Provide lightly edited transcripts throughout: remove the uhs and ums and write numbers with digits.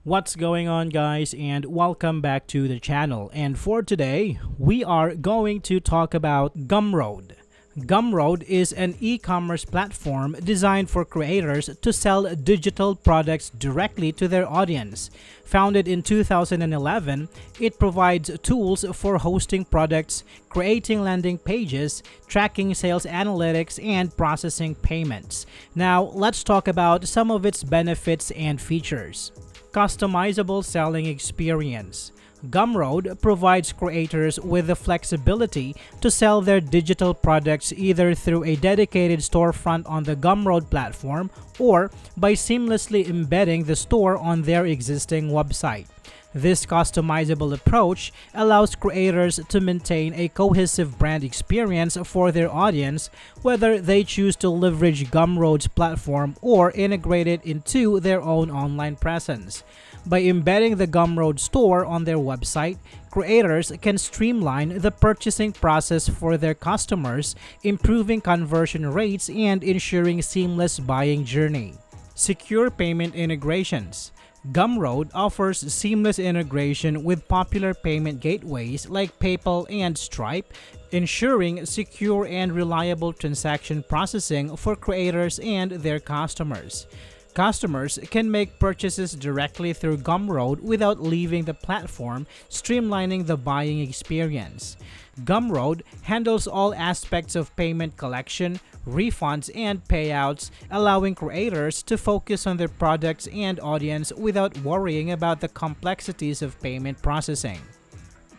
What's going on, guys, and welcome back to the channel. And for today, we are going to talk about Gumroad. Gumroad is an e-commerce platform designed for creators to sell digital products directly to their audience. Founded in 2011, it provides tools for hosting products, creating landing pages, tracking sales analytics, and processing payments. Now, let's talk about some of its benefits and features. Customizable selling experience. Gumroad provides creators with the flexibility to sell their digital products either through a dedicated storefront on the Gumroad platform or by seamlessly embedding the store on their existing website. This customizable approach allows creators to maintain a cohesive brand experience for their audience, whether they choose to leverage Gumroad's platform or integrate it into their own online presence. By embedding the Gumroad store on their website, creators can streamline the purchasing process for their customers, improving conversion rates and ensuring seamless buying journey. Secure payment integrations. Gumroad offers seamless integration with popular payment gateways like PayPal and Stripe, ensuring secure and reliable transaction processing for creators and their customers. Customers can make purchases directly through Gumroad without leaving the platform, streamlining the buying experience. Gumroad handles all aspects of payment collection, refunds, and payouts, allowing creators to focus on their products and audience without worrying about the complexities of payment processing.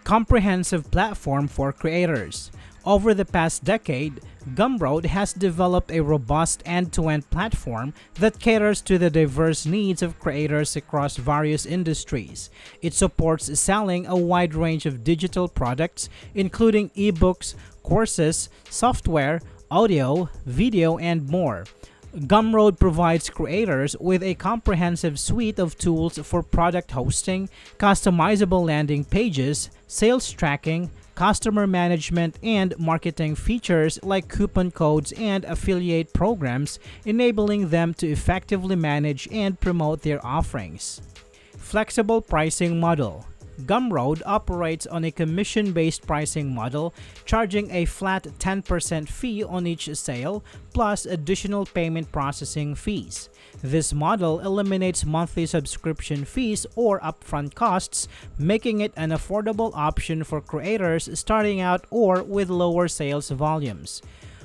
Comprehensive platform for creators. Over the past decade, Gumroad has developed a robust end-to-end platform that caters to the diverse needs of creators across various industries. It supports selling a wide range of digital products, including ebooks, courses, software, audio, video, and more. Gumroad provides creators with a comprehensive suite of tools for product hosting, customizable landing pages, sales tracking, customer management, and marketing features like coupon codes and affiliate programs, enabling them to effectively manage and promote their offerings. Flexible pricing model. Gumroad operates on a commission-based pricing model, charging a flat 10% fee on each sale, plus additional payment processing fees. This model eliminates monthly subscription fees or upfront costs, making it an affordable option for creators starting out or with lower sales volumes.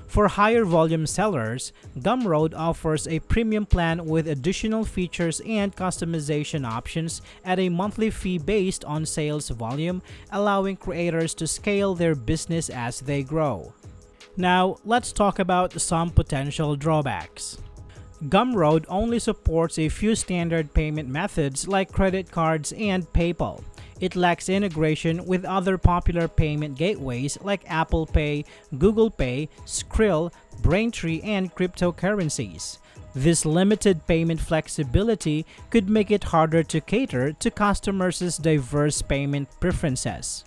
For higher volume sellers, Gumroad offers a premium plan with additional features and customization options at a monthly fee based on sales volume, allowing creators to scale their business as they grow. Now, let's talk about some potential drawbacks. Gumroad only supports a few standard payment methods like credit cards and PayPal. It lacks integration with other popular payment gateways like Apple Pay, Google Pay, Skrill, Braintree, and cryptocurrencies. This limited payment flexibility could make it harder to cater to customers' diverse payment preferences.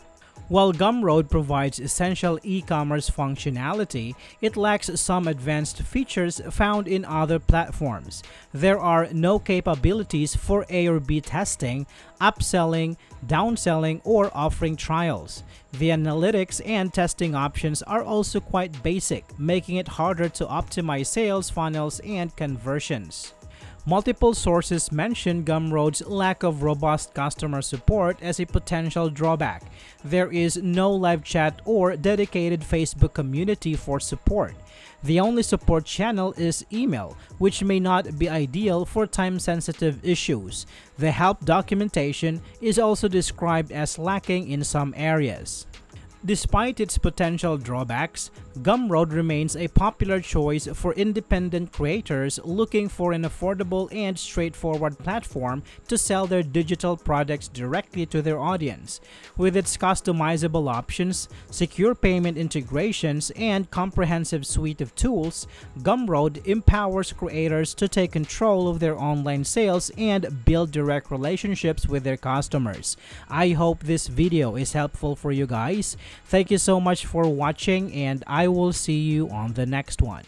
While Gumroad provides essential e-commerce functionality, it lacks some advanced features found in other platforms. There are no capabilities for A or B testing, upselling, downselling, or offering trials. The analytics and testing options are also quite basic, making it harder to optimize sales funnels and conversions. Multiple sources mention Gumroad's lack of robust customer support as a potential drawback. There is no live chat or dedicated Facebook community for support. The only support channel is email, which may not be ideal for time-sensitive issues. The help documentation is also described as lacking in some areas. Despite its potential drawbacks, Gumroad remains a popular choice for independent creators looking for an affordable and straightforward platform to sell their digital products directly to their audience. With its customizable options, secure payment integrations, and comprehensive suite of tools, Gumroad empowers creators to take control of their online sales and build direct relationships with their customers. I hope this video is helpful for you guys. Thank you so much for watching, and I will see you on the next one.